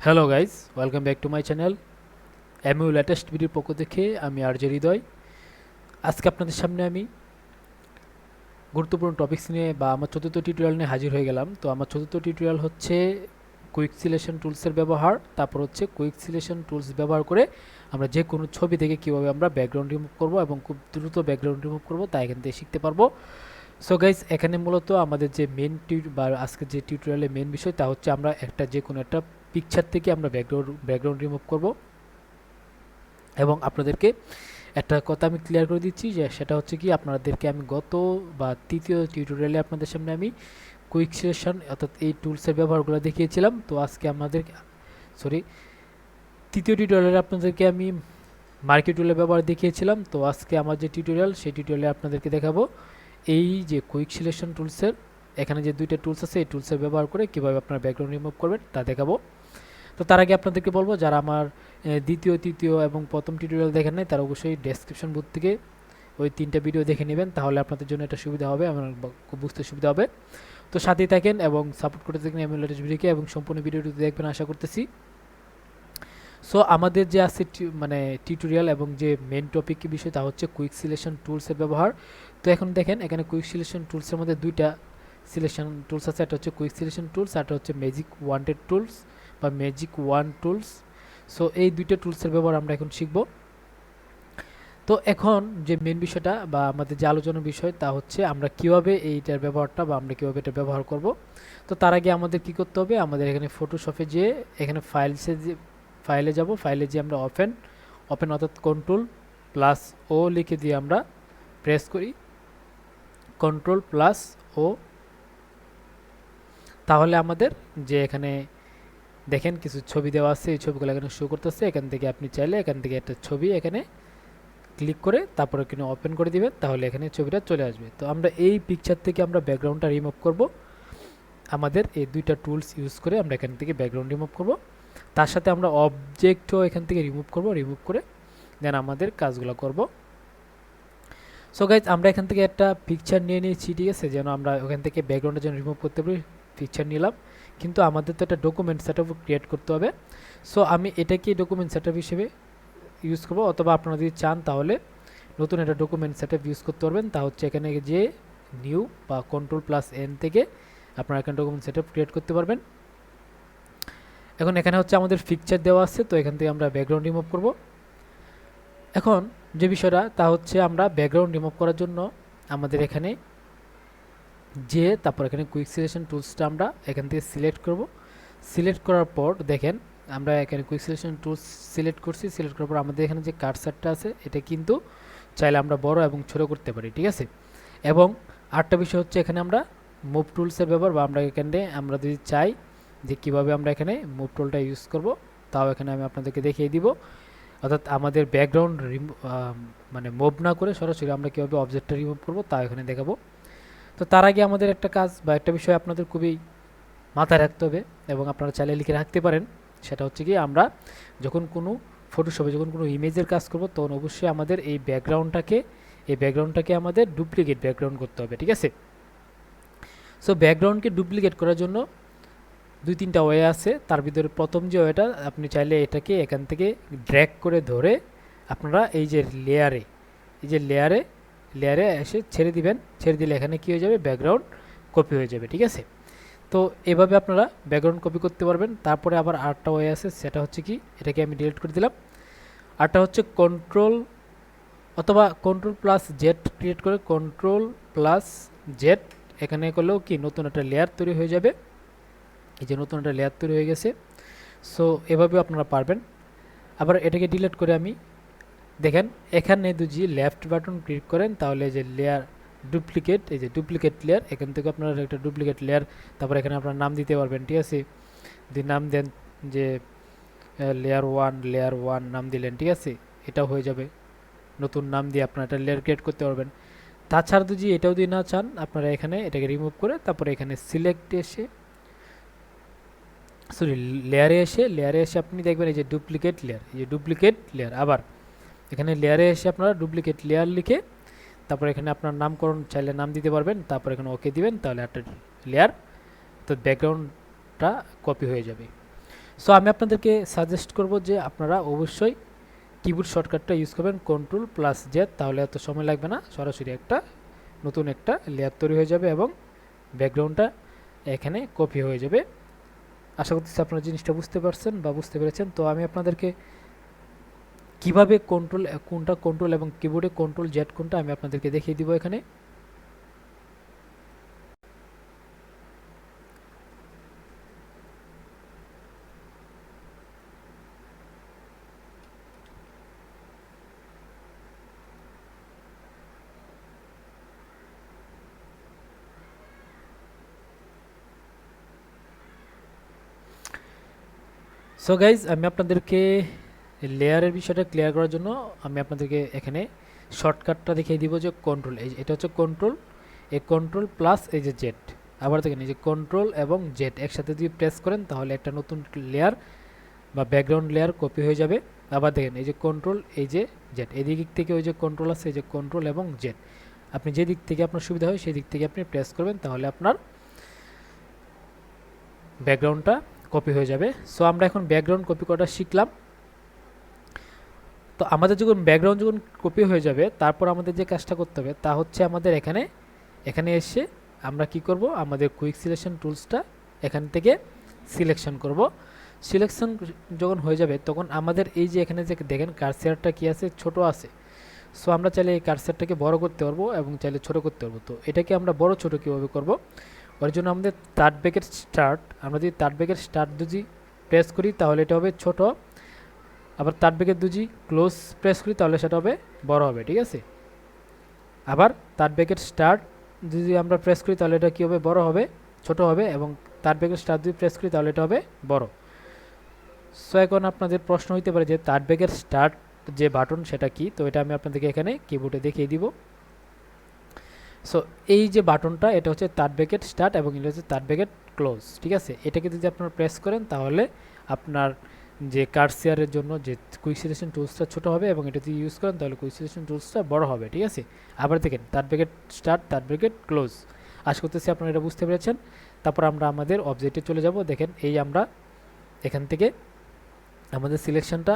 Hello guys, welcome back to my channel. Mu latest ভিডিওর পক্ষ থেকে আমি আরজে হৃদয়। আজকে আপনাদের সামনে আমি গুরুত্বপূর্ণ টপিকস নিয়ে বা আমার চতুর্থ টিউটোরিয়াল নিয়ে হাজির হয়ে গেলাম। তো আমার চতুর্থ টিউটোরিয়াল হচ্ছে কুইক সিলেকশন টুলসের ব্যবহার। তারপর হচ্ছে কুইক সিলেকশন টুলস ব্যবহার করে আমরা যে কোনো ছবি থেকে কীভাবে আমরা ব্যাকগ্রাউন্ড রিমুভ করব এবং খুব দ্রুত ব্যাকগ্রাউন্ড রিমুভ করব তা এখান থেকে শিখতে পারবো। সো গাইজ, এখানে মূলত আমাদের যে মেন বা আজকে যে টিউটোরিয়ালের মেন বিষয় তা হচ্ছে আমরা যে কোনো একটা পিকচার থেকে আমরা ব্যাকগ্রাউন্ড রিমুভ করব। এবং আপনাদেরকে একটা কথা আমি ক্লিয়ার করে দিচ্ছি, যে সেটা হচ্ছে কি, আপনাদেরকে আমি গত বা তৃতীয় টিউটোরিয়ালে আপনাদের সামনে আমি কুইক সিলেকশন অর্থাৎ এই টুলসের ব্যবহারগুলো দেখিয়েছিলাম। তো আজকে তৃতীয় টিউটোরিয়ালে আপনাদেরকে আমি মার্কি টুলের ব্যবহার দেখিয়েছিলাম। তো আজকে আমার যে টিউটোরিয়াল, সেই টিউটোরিয়ালে আপনাদেরকে দেখাবো এই যে কুইক সিলেকশন টুলসের এখানে যে দুইটা টুলস আছে, এই টুলসের ব্যবহার করে কীভাবে আপনারা ব্যাকগ্রাউন্ড রিমুভ করবেন তা দেখাবো। তো তার আগে আপনাদেরকে বলবো, যারা আমার দ্বিতীয়, তৃতীয় এবং প্রথম টিউটোরিয়াল দেখেন নাই, তারা অবশ্যই ডেসক্রিপশন বুক থেকে ওই 3টা ভিডিও দেখে নেবেন, তাহলে আপনাদের জন্য এটা সুবিধা হবে, আমার খুব বুঝতে সুবিধা হবে। তো সাথেই থাকেন এবং সাপোর্ট করতে থাকেন এমইউ লেটেস্ট ভিডিওকে, এবং সম্পূর্ণ ভিডিওটি দেখবেন আশা করতেছি। সো আমাদের যে আছে টিউটোরিয়াল এবং যে মেন টপিক বিষয় তা হচ্ছে কুইক সিলেকশন টুলসের ব্যবহার। তো এখন দেখেন, এখানে কুইক সিলেকশন টুলসের মধ্যে দুইটা সিলেকশন টুলস আছে। একটা হচ্ছে কুইক সিলেকশন টুলস, আর একটা হচ্ছে ম্যাজিক ওয়ান্টেড টুলস বা ম্যাজিক ওয়ান টুলস। সো এই দুইটা টুলসের ব্যবহার আমরা এখন শিখব। তো এখন যে মেন বিষয়টা বা আমাদের যে আলোচনার বিষয় তা হচ্ছে আমরা কিভাবে এইটার ব্যবহারটা বা আমরা কিভাবে এটা ব্যবহার করব। তো তার আগে আমাদের কি করতে হবে, আমাদের এখানে ফটোশপে যেয়ে এখানে ফাইলে যাব। ফাইলে যে আমরা ওপেন অর্থাৎ কন্ট্রোল+ও লিখে দিয়ে আমরা প্রেস করি কন্ট্রোল+ও। তাহলে আমাদের যে এখানে দেখেন কিছু ছবি দেওয়া আছে, এই ছবিগুলো এখানে শো করতেছে। এখান থেকে আপনি চাইলে এখান থেকে একটা ছবি এখানে ক্লিক করে তারপরে এখানে ওপেন করে দিবেন, তাহলে এখানে ছবিটা চলে আসবে। তো আমরা এই পিকচার থেকে আমরা ব্যাকগ্রাউন্ডটা রিমুভ করব। আমাদের এই দুইটা টুলস ইউজ করে আমরা এখান থেকে ব্যাকগ্রাউন্ড রিমুভ করব। তার সাথে আমরা অবজেক্টও এখান থেকে রিমুভ করে দেন আমাদের কাজগুলো করব। সো গাইজ, আমরা এখান থেকে একটা পিকচার নিয়ে নিয়েছি, ঠিক আছে, যেন আমরা ওখান থেকে ব্যাকগ্রাউন্ডের জন্য রিমুভ করতে পারি। পিকচার নিলাম, কিন্তু আমাদের তো একটা ডকুমেন্ট সেটআপ ক্রিয়েট করতে হবে। সো আমি এটাকে ডকুমেন্ট সেটআপ হিসেবে ইউজ করব, অথবা আপনারা যদি চান তাহলে নতুন একটা ডকুমেন্ট সেটআপ ইউজ করতে পারবেন। তা হচ্ছে এখানে যে নিউ বা কন্ট্রোল+N থেকে আপনারা এখানে ডকুমেন্ট সেটআপ ক্রিয়েট করতে পারবেন। এখন এখানে হচ্ছে আমাদের পিকচার দেওয়া আছে, তো এখান থেকে আমরা ব্যাকগ্রাউন্ড রিমুভ করব। এখন যে বিষয়টা তা হচ্ছে আমরা ব্যাকগ্রাউন্ড রিমুভ করার জন্য আমাদের এখানে তারপর এখানে কুইক সিলেকশন টুলসটা আমরা এখান থেকে সিলেক্ট করব। সিলেক্ট করার পর দেখেন, আমরা এখানে কুইক সিলেকশন টুলস সিলেক্ট করছি। সিলেক্ট করার পর আমাদের এখানে যে কার্সারটা আছে, এটা কিন্তু চাইলে আমরা বড় এবং ছোট করতে পারি, ঠিক আছে। এবং আরেকটা বিষয় হচ্ছে, এখানে আমরা মুভ টুলসের ব্যবহার, বা আমরা এখানে আমরা যদি চাই যে কীভাবে আমরা এখানে মুভ টুলটা ইউজ করব, তাও এখানে আমি আপনাদেরকে দেখিয়ে দিব। অর্থাৎ আমাদের ব্যাকগ্রাউন্ড মুভ না করে সরাসরি আমরা কীভাবে অবজেক্টটা রিমুভ করব তা এখানে দেখাবো। তো তার আগে আমাদের একটা কাজ বা একটা বিষয় আপনাদের খুবই মাথায় রাখতে হবে, এবং আপনারা চাইলে লিখে রাখতে পারেন। সেটা হচ্ছে কি, আমরা যখন কোনো ফটোশপে যখন কোনো ইমেজের কাজ করব, তখন অবশ্যই আমাদের এই ব্যাকগ্রাউন্ডটাকে আমাদের ডুপ্লিকেট ব্যাকগ্রাউন্ড করতে হবে, ঠিক আছে। সো ব্যাকগ্রাউন্ডকে ডুপ্লিকেট করার জন্য 2-3টা ওয়ে আছে। তার ভিতরে প্রথম যে ওয়েটা, আপনি চাইলে এটাকে এখান থেকে ড্র্যাগ করে ধরে আপনারা এই যে লেয়ারে এসে ছেড়ে দিবেন। ছেড়ে দিলে এখানে কী হয়ে যাবে, ব্যাকগ্রাউন্ড কপি হয়ে যাবে, ঠিক আছে। তো এভাবে আপনারা ব্যাকগ্রাউন্ড কপি করতে পারবেন। তারপরে আবার আরেকটা ওয়ে আছে, সেটা হচ্ছে কি, এটাকে আমি ডিলিট করে দিলাম। আরটা হচ্ছে কন্ট্রোল অথবা কন্ট্রোল+Z ক্রিয়েট করে কন্ট্রোল+Z এখানে করলেও কি নতুন একটা লেয়ার তৈরি হয়ে যাবে। এই যে নতুন একটা লেয়ার তৈরি হয়ে গেছে। সো এভাবেও আপনারা পারবেন। আবার এটাকে ডিলিট করে আমি দেখেন, এখানে যদি লেফট বাটন ক্লিক করেন, তাহলে যে লেয়ার ডুপ্লিকেট লেয়ার, এখান থেকে আপনারা একটা ডুপ্লিকেট লেয়ার, তারপর এখানে আপনার নাম দিতে পারবেন, ঠিক আছে। যদি নাম দেন যে লেয়ার 1 নাম দিলেন, ঠিক আছে, এটাও হয়ে যাবে। নতুন নাম দিয়ে আপনারা একটা লেয়ার ক্রিয়েট করতে পারবেন। তাছাড়া যদি এটাও যদি না চান, আপনারা এখানে এটাকে রিমুভ করে তারপরে এখানে লেয়ারে এসে আপনি দেখবেন এই যে ডুপ্লিকেট লেয়ার, আবার এখানে লেয়ারে এসে আপনারা ডুপ্লিকেট লেয়ার লিখে তারপর এখানে আপনার নামকরণ চাইলে নাম দিতে পারবেন, তারপর এখানে ওকে দিবেন, তাহলে একটা লেয়ার তো ব্যাকগ্রাউন্ডটা কপি হয়ে যাবে। সো আমি আপনাদেরকে সাজেস্ট করব যে আপনারা অবশ্যই কিবোর্ড শর্টকাটটা ইউজ করবেন Ctrl+Z, তাহলে এত সময় লাগবে না, সরাসরি একটা নতুন একটা লেয়ার তৈরি হয়ে যাবে এবং ব্যাকগ্রাউন্ডটা এখানে কপি হয়ে যাবে। আশা করতেছি আপনারা জিনিসটা বুঝতে পারছেন বা বুঝতে পেরেছেন। তো আমি আপনাদেরকে কিভাবে কোনটা কন্ট্রোল এবং কিবোর্ডে Ctrl+Z কোনটা আমি আপনাদেরকে দেখিয়ে দিব এখানে। সো গাইজ, আমি আপনাদেরকে লেয়ারের বিষয়টা ক্লিয়ার করার জন্য আমি আপনাদেরকে এখানে শর্টকাটটা দেখিয়ে দিব যে কন্ট্রোল, এই এটা হচ্ছে কন্ট্রোল, এই কন্ট্রোল প্লাস এই যে জেড। আবার দেখেন এই যে কন্ট্রোল এবং জেড একসাথে যদি প্রেস করেন তাহলে একটা নতুন লেয়ার বা ব্যাকগ্রাউন্ড লেয়ার কপি হয়ে যাবে। আবার দেখেন এই যে কন্ট্রোল, এই যে জেড, এই দিক থেকে ওই যে কন্ট্রোল আছে, এই যে কন্ট্রোল এবং জেড, আপনি যে দিক থেকে আপনার সুবিধা হয় সেই দিক থেকে আপনি প্রেস করবেন, তাহলে আপনার ব্যাকগ্রাউন্ডটা কপি হয়ে যাবে। সো আমরা এখন ব্যাকগ্রাউন্ড কপি করাটা শিখলাম। তো আমাদের যখন ব্যাকগ্রাউন্ড যখন কপি হয়ে যাবে, তারপর আমাদের যে কাজটা করতে হবে তা হচ্ছে আমাদের এখানে এসে আমরা কি করব, আমাদের কুইক সিলেকশন টুলসটা এখান থেকে সিলেকশন করব। সিলেকশন যখন হয়ে যাবে তখন আমাদের এই যে এখানে যে দেখেন কার্সারটা কি আছে, ছোট আছে। সো আমরা চাইলে এই কার্সারটাকে বড় করতে পারবো এবং চাইলে ছোট করতে পারবো। তো এটাকে আমরা বড় ছোট কীভাবে করব, ওর জন্য আমাদের থার্ড ব্রেকেট স্টার্ট, আমরা যদি থার্ড ব্রেকেট স্টার্ট যদি প্রেস করি তাহলে এটা হবে ছোট, আবার থার্ড ব্রেকেট দুজি ক্লোজ প্রেস করি তাহলে সেটা হবে বড় হবে, ঠিক আছে। আবার থার্ড ব্রেকেট স্টার্ট যদি আমরা প্রেস করি তাহলে এটা কী হবে, বড় হবে, ছোট হবে, এবং থার্ড ব্রেকেট স্টার্ট যদি প্রেস করি তাহলে এটা হবে বড়। সো এখন আপনাদের প্রশ্ন হইতে পারে যে থার্ড ব্রেকেট স্টার্ট যে বাটন সেটা কি, তো এটা আমি আপনাদেরকে এখানে কিবোর্ডে দেখিয়ে দিব। সো এই যে বাটনটা এটা হচ্ছে থার্ড ব্রেকেট স্টার্ট এবং এটা হচ্ছে থার্ড ব্রেকেট ক্লোজ, ঠিক আছে। এটাকে যদি আপনারা প্রেস করেন তাহলে আপনার যে কার্সারের জন্য যে কুইক সিলেকশন টুলসটা ছোটো হবে এবং এটা যদি ইউজ করেন তাহলে কুইক সিলেকশন টুলসটা বড় হবে, ঠিক আছে। আবার দেখেন third bracket start, third bracket close. আশা করতেছি আপনারা এটা বুঝতে পেরেছেন। তারপর আমরা আমাদের অবজেক্টে চলে যাব। দেখেন এই আমরা এখান থেকে আমাদের সিলেকশনটা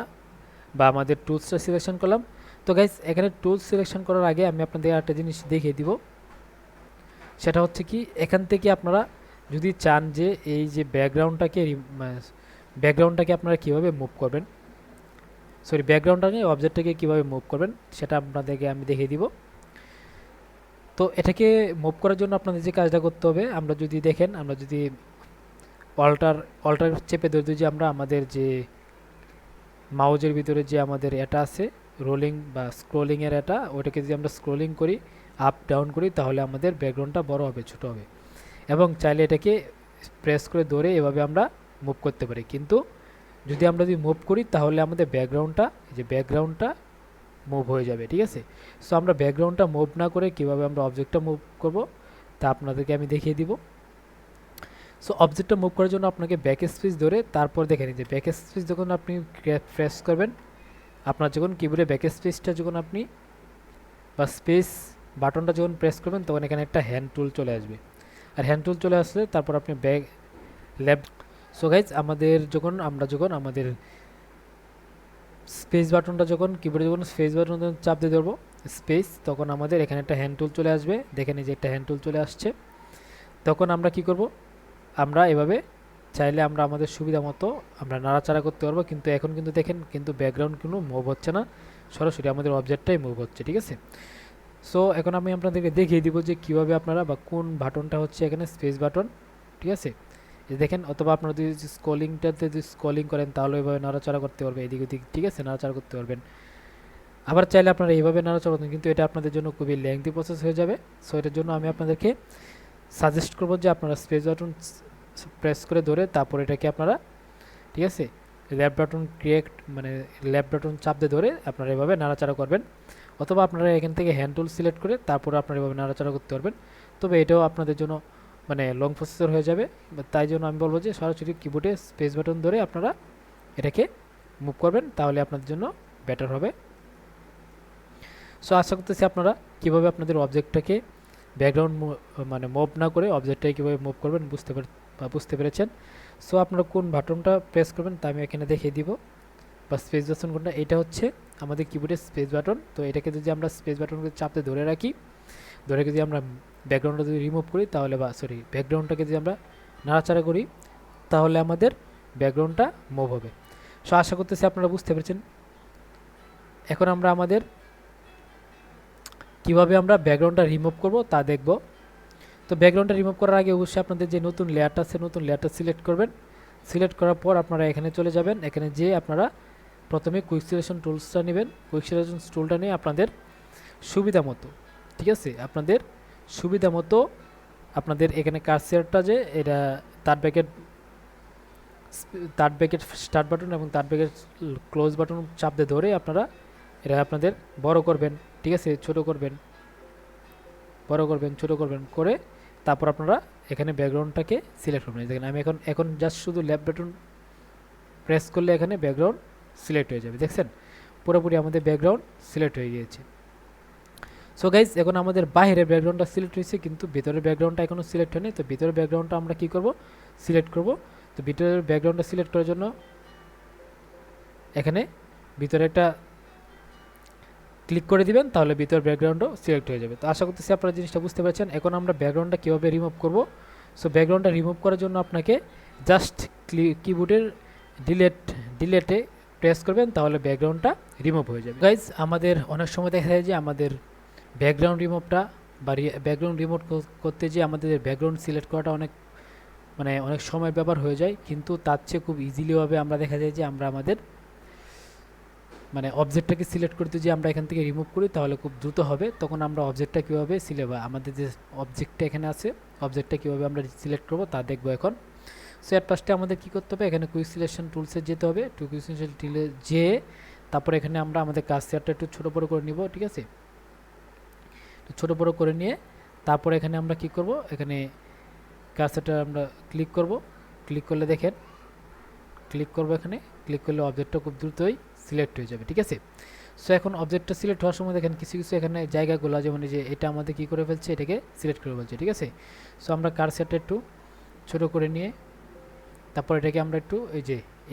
বা আমাদের টুলসটা সিলেকশন করলাম। তো গাইজ, এখানে টুলস সিলেকশন করার আগে আমি আপনাদের একটা জিনিস দেখিয়ে দিব, সেটা হচ্ছে কি, এখান থেকে আপনারা যদি চান যে এই যে ব্যাকগ্রাউন্ডটাকে আপনারা কীভাবে মুভ করবেন, সরি ব্যাকগ্রাউন্ডটাকে অবজেক্টটাকে কীভাবে মুভ করবেন সেটা আপনাদেরকে আমি দেখিয়ে দিব। তো এটাকে মুভ করার জন্য আপনাদের যে কাজটা করতে হবে, আমরা যদি দেখেন, আমরা যদি অল্টার চেপে ধরে যে আমরা আমাদের যে মাউজের ভিতরে যে আমাদের এটা আছে রোলিং বা স্ক্রোলিংয়ের এটা, ওটাকে যদি আমরা স্ক্রোলিং করি, আপ ডাউন করি, তাহলে আমাদের ব্যাকগ্রাউন্ডটা বড় হবে, ছোট হবে, এবং চাইলে এটাকে প্রেস করে ধরে এভাবে আমরা মুভ করতে পারি। কিন্তু যদি মুভ করি তাহলে আমাদের ব্যাকগ্রাউন্ডটা মুভ হয়ে যাবে, ঠিক আছে। সো আমরা ব্যাকগ্রাউন্ডটা মুভ না করে কীভাবে আমরা অবজেক্টটা মুভ করব তা আপনাদেরকে আমি দেখিয়ে দিব। সো অবজেক্টটা মুভ করার জন্য আপনাকে ব্যাক স্পেস ধরে তারপর দেখে নিন যে ব্যাক স্পেস যখন আপনি প্রেস করবেন, আপনার যখন কিবোর্ডে ব্যাক স্পেসটা যখন আপনি বা স্পেস বাটনটা যখন প্রেস করবেন তখন এখানে একটা হ্যান্ড টুল চলে আসবে, আর হ্যান্ড টুল চলে আসলে তারপর আপনি লেফট। সো গাইজ, আমরা যখন আমাদের স্পেস বাটনটা যখন কিবোর্ডে যখন স্পেস বাটন চাপ দিয়ে ধরবো স্পেস, তখন আমাদের এখানে একটা হ্যান্ড টুল চলে আসবে। দেখেন এই যে একটা হ্যান্ড টুল চলে আসছে। তখন আমরা কি করব, আমরা এভাবে চাইলে আমরা আমাদের সুবিধা মতো আমরা নাড়াচাড়া করতে পারবো, কিন্তু এখন কিন্তু দেখেন কিন্তু ব্যাকগ্রাউন্ড কোনো মুভ হচ্ছে না, সরাসরি আমাদের অবজেক্টটাই মুভ হচ্ছে, ঠিক আছে। সো এখন আমি আপনাদেরকে দেখিয়ে দিব যে কীভাবে আপনারা বা কোন বাটনটা হচ্ছে এখানে স্পেস বাটন, ঠিক আছে। দেখেন, অথবা আপনারা যদি স্ক্রলিংটাতে যদি স্ক্রলিং করেন তাহলে এইভাবে নাড়াচাড়া করতে পারবেন, এদিক ওদিক, ঠিক আছে, নাড়াচাড়া করতে পারবেন। আবার চাইলে আপনারা এইভাবে নাড়াচাড়া করতেন, কিন্তু এটা আপনাদের জন্য খুবই লেংথি প্রসেস হয়ে যাবে। সো এটার জন্য আমি আপনাদেরকে সাজেস্ট করবো যে আপনারা স্পেস বাটন প্রেস করে ধরে তারপর এটাকে আপনারা, ঠিক আছে, লেফট বাটন লেফট বাটন চাপ দিয়ে ধরে আপনারা এভাবে নাড়াচাড়া করবেন, অথবা আপনারা এখান থেকে হ্যান্ড টুল সিলেক্ট করে তারপরে আপনারা এভাবে নাড়াচাড়া করতে পারবেন। তবে এটাও আপনাদের জন্য লং প্রসেসর হয়ে যাবে, তাই জন্য আমি বলবো যে সরাসরি কিবোর্ডে স্পেস বাটন ধরে আপনারা এটাকে মুভ করবেন, তাহলে আপনাদের জন্য বেটার হবে। সো আশা করতেছি আপনারা কীভাবে আপনাদের অবজেক্টটাকে ব্যাকগ্রাউন্ড মুভ না করে অবজেক্টটাকে কীভাবে মুভ করবেন বুঝতে পেরেছেন। সো আপনারা কোন বাটনটা প্রেস করবেন তা আমি এখানে দেখিয়ে দিব, বা স্পেস বাটন কোনটা, এটা হচ্ছে আমাদের কিবোর্ডের স্পেস বাটন। তো এটাকে যদি আমরা স্পেস বাটনকে চাপতে ধরে রাখি, ধরে যদি আমরা ব্যাকগ্রাউন্ডটা যদি রিমুভ করি তাহলে, বা সরি ব্যাকগ্রাউন্ডটাকে যদি আমরা নাড়াচাড়া করি তাহলে আমাদের ব্যাকগ্রাউন্ডটা মুভ হবে। সো আশা করতেছি আপনারা বুঝতে পেরেছেন। এখন আমরা আমাদের কিভাবে আমরা ব্যাকগ্রাউন্ডটা রিমুভ করব তা দেখব। তো ব্যাকগ্রাউন্ডটা রিমুভ করার আগে অবশ্যই আপনাদের যে নতুন লেয়ারটা আছে, নতুন লেয়ারটা সিলেক্ট করবেন। সিলেক্ট করার পর আপনারা এখানে চলে যাবেন। এখানে যে আপনারা প্রথমে কুইক সিলেকশন টুলসটা নেবেন। কুইক সিলেকশন টুলটা নিয়ে আপনাদের সুবিধা মতো, ঠিক আছে, আপনাদের সুবিধা মতো আপনাদের এখানে কার্সারটা যে এটা থার্ড ব্র্যাকেট স্টার্ট বাটন এবং থার্ড ব্র্যাকেট ক্লোজ বাটন চাপ দিয়ে ধরে আপনারা এটা আপনাদের বড় করবেন, ঠিক আছে, ছোট করবেন, বড় করবেন, ছোট করবেন করে তারপর আপনারা এখানে ব্যাকগ্রাউন্ডটাকে সিলেক্ট করবেন। দেখেন আমি এখন জাস্ট শুধু লেফট বাটন প্রেস করলে এখানে ব্যাকগ্রাউন্ড সিলেক্ট হয়ে যাবে। দেখছেন পুরোপুরি আমাদের ব্যাকগ্রাউন্ড সিলেক্ট হয়ে গিয়েছে। সো গাইজ এখন আমাদের বাইরের ব্যাকগ্রাউন্ডটা সিলেক্ট হয়েছে, কিন্তু ভিতরের ব্যাকগ্রাউন্ডটা এখনও সিলেক্ট হয়নি। তো ভিতরের ব্যাকগ্রাউন্ডটা আমরা কী করব, সিলেক্ট করব। তো ভিতরের ব্যাকগ্রাউন্ডটা সিলেক্ট করার জন্য এখানে ভিতরে একটা ক্লিক করে দিবেন, তাহলে ভিতরের ব্যাকগ্রাউন্ডও সিলেক্ট হয়ে যাবে। তো আশা করতেছি আপনারা জিনিসটা বুঝতে পারছেন। এখন আমরা ব্যাকগ্রাউন্ডটা কীভাবে রিমুভ করব। সো ব্যাকগ্রাউন্ডটা রিমুভ করার জন্য আপনাকে জাস্ট কিবোর্ডের ডিলেটে প্রেস করবেন, তাহলে ব্যাকগ্রাউন্ডটা রিমুভ হয়ে যাবে। গাইজ আমাদের অনেক সময় দেখা যায় যে আমাদের ব্যাকগ্রাউন্ড রিমুভটা বা ব্যাকগ্রাউন্ড রিমুভ করতে যে আমাদের ব্যাকগ্রাউন্ড সিলেক্ট করাটা অনেক সময় ব্যবহার হয়ে যায়, কিন্তু তার চেয়ে খুব ইজিলিভাবে আমরা দেখা যায় যে আমরা আমাদের অবজেক্টটাকে সিলেক্ট করতে যে আমরা এখান থেকে রিমুভ করি তাহলে খুব দ্রুত হবে। তখন আমরা অবজেক্টটা কীভাবে আমাদের যে অবজেক্টটা এখানে আছে, অবজেক্টটা কীভাবে আমরা সিলেক্ট করবো তা দেখবো এখন। সো এর ফার্স্টে আমাদের কী করতে হবে, এখানে কুইক সিলেকশন টুলসে যেতে হবে। কুইক সিলেকশন টুলে যেয়ে তারপরে এখানে আমরা আমাদের কার্সারটা একটু ছোটো বড়ো করে নিব, ঠিক আছে, ছোটো বড়ো করে নিয়ে তারপরে এখানে আমরা কি করব, এখানে কার্সারটা আমরা ক্লিক করব। ক্লিক করলে দেখেন, ক্লিক করব, এখানে ক্লিক করলে অবজেক্টটা খুব দ্রুতই সিলেক্ট হয়ে যাবে, ঠিক আছে। সো এখন অবজেক্টটা সিলেক্ট হওয়ার সময় দেখেন কিছু কিছু এখানে জায়গাগুলো যেমন যে এটা আমাদের কী করে ফেলছে, এটাকে সিলেক্ট করে ফেলছে, ঠিক আছে। সো আমরা কার্সারটা একটু ছোটো করে নিয়ে তারপর এটাকে আমরা একটু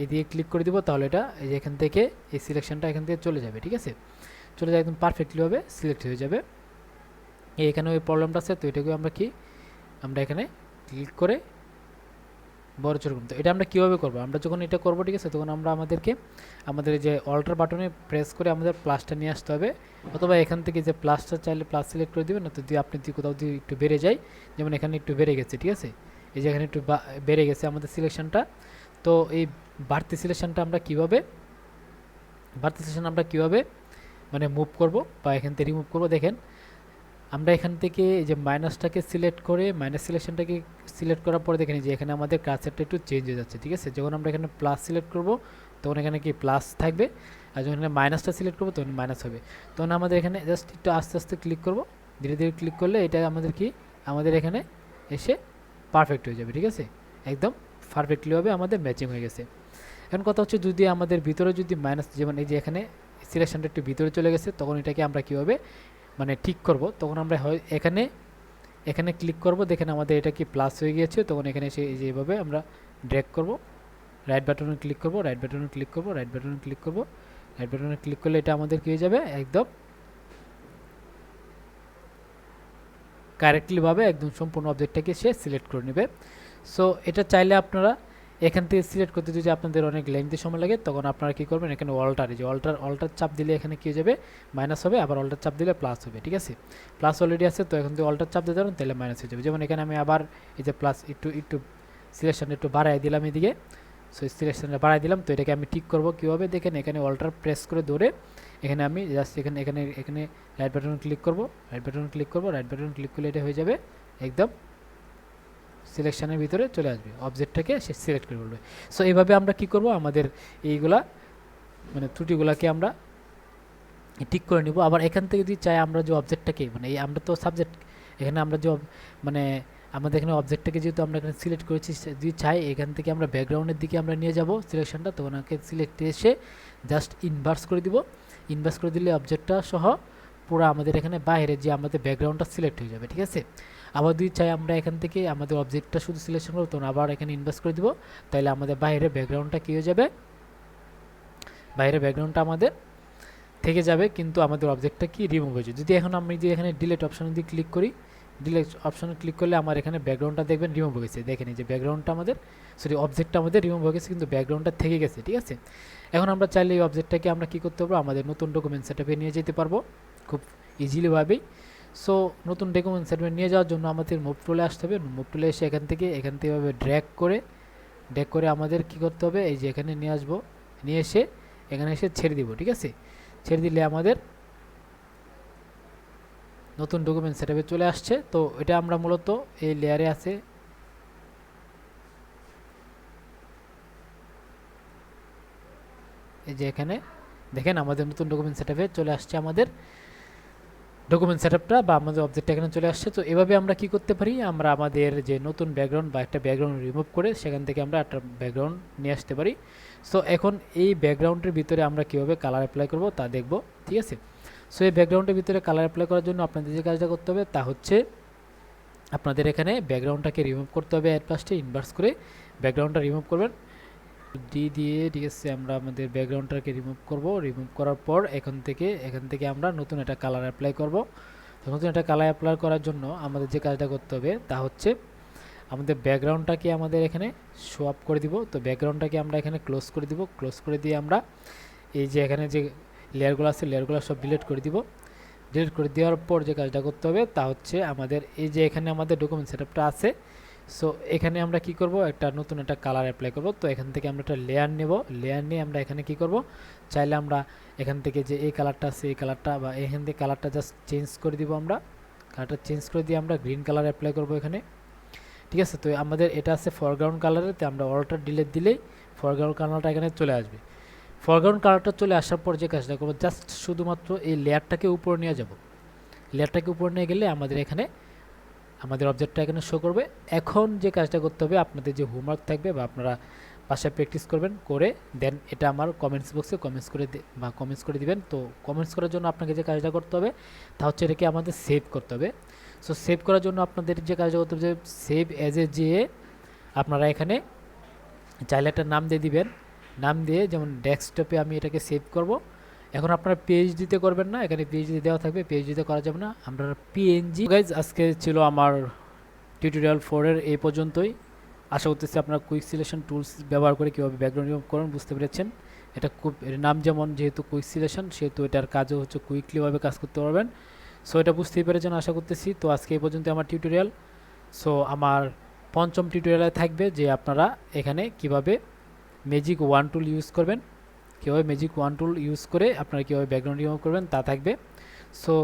এই দিয়ে ক্লিক করে দিব, তাহলে এটা এই যে এখান থেকে এই সিলেকশনটা এখান থেকে চলে যাবে, ঠিক আছে, চলে যায় একদম পারফেক্টলিভাবে সিলেক্ট হয়ে যাবে। এখানে ওই প্রবলেমটা আছে, তো এটাকে আমরা এখানে ক্লিক করে বড় ছোট করব। তো এটা আমরা কীভাবে করবো, আমরা যখন এটা করবো, ঠিক আছে, তখন আমরা আমাদের যে অল্টার বাটনে প্রেস করে আমাদের প্লাসটা নিয়ে আসতে হবে, অথবা এখান থেকে যে প্লাসটা চাইলে প্লাস সিলেক্ট করে দেবেন, না তো যদি আপনি কোথাও যদি একটু বেড়ে যায়, যেমন এখানে একটু বেড়ে গেছে, ঠিক আছে, এই যে এখানে একটু বেড়ে গেছে আমাদের সিলেকশনটা। তো এই বাড়তি সিলেকশনটা আমরা কীভাবে মুভ করব বা এখান থেকে রিমুভ করবো, দেখেন আমরা এখান থেকে এই যে মাইনাসটাকে সিলেক্ট করে মাইনাস সিলেকশনটাকে সিলেক্ট করার পরে দেখেন যে এখানে আমাদের কার্সারটা একটু চেঞ্জ হয়ে যাচ্ছে, ঠিক আছে। যখন আমরা এখানে প্লাস সিলেক্ট করব তখন এখানে কি প্লাস থাকবে, আর যখন এখানে মাইনাসটা সিলেক্ট করবো তখন মাইনাস হবে। তখন আমাদের এখানে জাস্ট একটু আস্তে আস্তে ক্লিক করব, ধীরে ধীরে ক্লিক করলে এটা আমাদের এখানে এসে পারফেক্ট হয়ে যাবে, ঠিক আছে, একদম পারফেক্টলিভাবে আমাদের ম্যাচিং হয়ে গেছে। এখন কথা হচ্ছে যদি আমাদের ভিতরে যদি মাইনাস, যেমন এই যে এখানে সিলেকশনটা একটু ভিতরে চলে গেছে, তখন এটাকে আমরা কীভাবে ঠিক করব, তখন আমরা এখানে ক্লিক করব, দেখেন আমাদের এটা কি প্লাস হয়ে গিয়েছে, তখন এখানে এসে এইভাবে আমরা ড্র্যাগ করব, রাইট বাটনে ক্লিক করব, রাইট বাটনে ক্লিক করব, রাইট বাটনে ক্লিক করব, রাইট বাটনে ক্লিক করলে এটা আমাদের কি হয়ে যাবে, একদম কারেক্টলিভাবে একদম সম্পূর্ণ অবজেক্টটাকে সে সিলেক্ট করে নেবে। সো এটা চাইলে আপনারা এখান থেকে সিলেক্ট করতে যদি আপনাদের অনেক লেন্থি সময় লাগে, তখন আপনারা কী করবেন, এখানে অল্টার চাপ দিলে এখানে কী হয়ে যাবে, মাইনাস হবে, আবার অল্টার চাপ দিলে প্লাস হবে, ঠিক আছে। প্লাস অলরেডি আছে, তো এখন যদি অল্টার চাপ দিয়ে দেবেন তাহলে মাইনাস হয়ে যাবে। যেমন এখানে আমি আবার এই যে প্লাস একটু সিলেকশন একটু বাড়াই দিলাম এদিকে, সো সিলেকশনটা বাড়াই দিলাম। তো এটাকে আমি ঠিক করবো কীভাবে, দেখেন এখানে অল্টার প্রেস করে ধরে এখানে আমি জাস্ট এখানে রাইট বাটন ক্লিক করব, রাইট বাটন ক্লিক করলে এটা হয়ে যাবে একদম সিলেকশনের ভিতরে চলে আসবে, অবজেক্টটাকে সে সিলেক্ট করে বলবে। সো এইভাবে আমরা কি করব, আমাদের এইগুলা ত্রুটিগুলাকে আমরা ঠিক করে নিব। আবার এখান থেকে যদি চাই আমরা যে অবজেক্টটাকে আমরা তো সাবজেক্ট, এখানে আমরা যে আমাদের এখানে অবজেক্টটাকে যেহেতু আমরা এখানে সিলেক্ট করেছি, যদি চাই এখান থেকে আমরা ব্যাকগ্রাউন্ডের দিকে আমরা নিয়ে যাব সিলেকশনটা, তো ওনাকে সিলেক্ট এসে জাস্ট ইনভার্স করে দিব। ইনভার্স করে দিলে অবজেক্টটা সহ পুরো আমাদের এখানে বাইরে যে আমাদের ব্যাকগ্রাউন্ডটা সিলেক্ট হয়ে যাবে, ঠিক আছে। আবার যদি চাই আমরা এখান থেকে আমাদের অবজেক্টটা শুধু সিলেকশন করবো, তখন আবার এখানে ইনভার্স করে দিব, তাহলে আমাদের বাইরে ব্যাকগ্রাউন্ডটা কী হয়ে যাবে, বাইরে ব্যাকগ্রাউন্ডটা আমাদের থেকে যাবে, কিন্তু আমাদের অবজেক্টটা কি রিমুভ হয়ে যাবে। যদি এখন আমি যে এখানে ডিলিট অপশানে দিয়ে ক্লিক করি, ডিলিট অপশানে ক্লিক করলে আমার এখানে ব্যাকগ্রাউন্ডটা দেখবেন রিমুভ হয়ে গেছে। দেখেন এই যে ব্যাকগ্রাউন্ডটা আমাদের, সরি অবজেক্টটা আমাদের রিমুভ হয়ে গেছে, কিন্তু ব্যাকগ্রাউন্ডটা থেকে গেছে, ঠিক আছে। এখন আমরা চাইলে এই অবজেক্টটাকে আমরা কী করতে পারবো, আমাদের নতুন ডকুমেন্ট সেটআপে নিয়ে যেতে পারবো খুব ইজিলিভাবেই। সো নতুন ডকুমেন্ট সেটআপে নিয়ে যাওয়ার জন্য আমাদের মুভ টুলে আসতে হবে। মুভ টুলে এসে এখান থেকে ড্র্যাগ করে আমাদের কী করতে হবে, এই যে এখানে নিয়ে আসবো, নিয়ে এসে এখানে এসে ছেড়ে দিব, ঠিক আছে। ছেড়ে দিলে আমাদের নতুন ডকুমেন্ট সেটআপে চলে আসছে। তো এটা আমরা মূলত এই লেয়ারে আছে, এই যে এখানে দেখেন আমাদের নতুন ডকুমেন্ট সেটআপে চলে আসছে আমাদের ডকুমেন্ট সেটআপটা, বা আমাদের অবজেক্টটা এখানে চলে আসছে। তো এভাবে আমরা কি করতে পারি, আমরা আমাদের যে নতুন ব্যাকগ্রাউন্ড বা একটা ব্যাকগ্রাউন্ড রিমুভ করে সেখান থেকে আমরা একটা ব্যাকগ্রাউন্ড নিয়ে আসতে পারি। সো এখন এই ব্যাকগ্রাউন্ডের ভিতরে আমরা কীভাবে কালার অ্যাপ্লাই করব তা দেখব, ঠিক আছে। সো এই ব্যাকগ্রাউন্ডের ভিতরে কালার অ্যাপ্লাই করার জন্য আপনাদের যে কাজটা করতে হবে তা হচ্ছে আপনাদের এখানে ব্যাকগ্রাউন্ডটাকে রিমুভ করতে হবে, এর পাশে ইনভার্স করে ব্যাকগ্রাউন্ডটা রিমুভ করবেন ডি দিয়ে, ঠিক আছে। আমরা আমাদের ব্যাকগ্রাউন্ডটাকে রিমুভ করব, রিমুভ করার পর এখান থেকে আমরা নতুন একটা কালার অ্যাপ্লাই করব। তো নতুন একটা কালার অ্যাপ্লাই করার জন্য আমাদের যে কাজটা করতে হবে তা হচ্ছে আমাদের ব্যাকগ্রাউন্ডটাকে আমাদের এখানে শো আপ করে দিব। তো ব্যাকগ্রাউন্ডটাকে আমরা এখানে ক্লোজ করে দিব, ক্লোজ করে দিয়ে আমরা এই যে এখানে যে লেয়ারগুলো আছে লেয়ারগুলো সব ডিলিট করে দিব। ডিলিট করে দেওয়ার পর যে কাজটা করতে হবে তা হচ্ছে আমাদের এই যে এখানে আমাদের ডকুমেন্ট সেটআপটা আছে, সো এখানে আমরা কি করব, একটা নতুন একটা কালার অ্যাপ্লাই করব। তো এখান থেকে আমরা একটা লেয়ার নেব, লেয়ার নিয়ে আমরা এখানে কি করব, চাইলে আমরা এখান থেকে যে এই কালারটা আছে এই কালারটা বা এখান থেকে কালারটা জাস্ট চেঞ্জ করে দিব, আমরা কালারটা চেঞ্জ করে দিয়ে আমরা গ্রিন কালার অ্যাপ্লাই করব এখানে, ঠিক আছে। তো আমাদের এটা আছে ফরগ্রাউন্ড কালারে, তো আমরা অল্টার ডিলিট দিলেই ফরগ্রাউন্ড কালারটা এখানে চলে আসবে। ফরগ্রাউন্ড কালারটা চলে আসার পর যে কাজটা করবো, জাস্ট শুধুমাত্র এই লেয়ারটাকে উপরে নিয়ে যাব। লেয়ারটাকে উপরে নিয়ে গেলে আমাদের এখানে আমাদের অবজেক্টটা এখানে শো করবে। এখন যে কাজটা করতে হবে, আপনাদের যে হোমওয়ার্ক থাকবে বা আপনারা বাসায় প্র্যাকটিস করবেন, করে দেন এটা আমার কমেন্টস বক্সে কমেন্টস করে দিবেন। তো কমেন্টস করার জন্য আপনাকে যে কাজটা করতে হবে তা হচ্ছে এটাকে আমাদের সেভ করতে হবে। সো সেভ করার জন্য আপনাদের যে কাজটা করতে হবে, সেভ অ্যাজ এ যেয়ে আপনারা এখানে চাইলে একটা নাম দিয়ে দিবেন, নাম দিয়ে যেমন ডেস্কটপে আমি এটাকে সেভ করব। এখন আপনারা পিএইচডিতে করবেন না, এখানে পিএইচডি দেওয়া থাকবে, পিএইচডিতে করা যাবে না, আমরা পিএনজি। গাইজ আজকে ছিল আমার টিউটোরিয়াল 4 এর এই পর্যন্তই। আশা করতেছি আপনারা কুইক সিলেকশন টুলস ব্যবহার করে কীভাবে ব্যাকগ্রাউন্ড রিমুভ করেন বুঝতে পেরেছেন। এটা খুব, এর নাম যেমন যেহেতু কুইক সিলেকশন, সেহেতু এটার কাজও হচ্ছে কুইকলিভাবে কাজ করতে পারবেন। সো এটা বুঝতেই পেরেছেন আশা করতেছি। তো আজকে এই পর্যন্ত আমার টিউটোরিয়াল। সো আমার পঞ্চম টিউটোরিয়ালে থাকবে যে আপনারা এখানে কিভাবে ম্যাজিক ওয়ান টুল ইউজ করবেন, কীভাবে ম্যাজিক ওয়ান টুল ইউজ করে আপনারা কীভাবে ব্যাকগ্রাউন্ড রিমুভ করবেন তা থাকবে। সো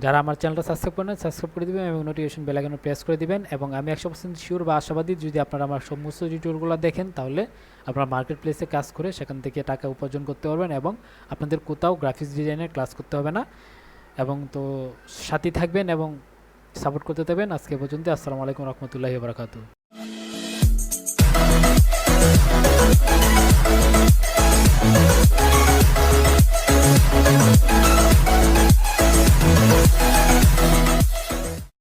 যারা আমার চ্যানেলটা সাবস্ক্রাইব করেন সাবস্ক্রাইব করে দেবেন এবং নোটিফিকেশন বেল আইকনে প্রেস করে দিবেন। এবং আমি 100% শিওর বা আশাবাদী, যদি আপনারা আমার সমস্ত টিউটোরিয়ালগুলো দেখেন তাহলে আপনারা মার্কেট প্লেসে কাজ করে সেখান থেকে টাকা উপার্জন করতে পারবেন এবং আপনাদের কোথাও গ্রাফিক্স ডিজাইনের ক্লাস করতে হবে না। এবং তো সাথে থাকবেন এবং সাপোর্ট করতে থাকবেন। আজকে পর্যন্ত, আসসালামু আলাইকুম রহমতুল্লাহি ওয়া বারাকাতুহু।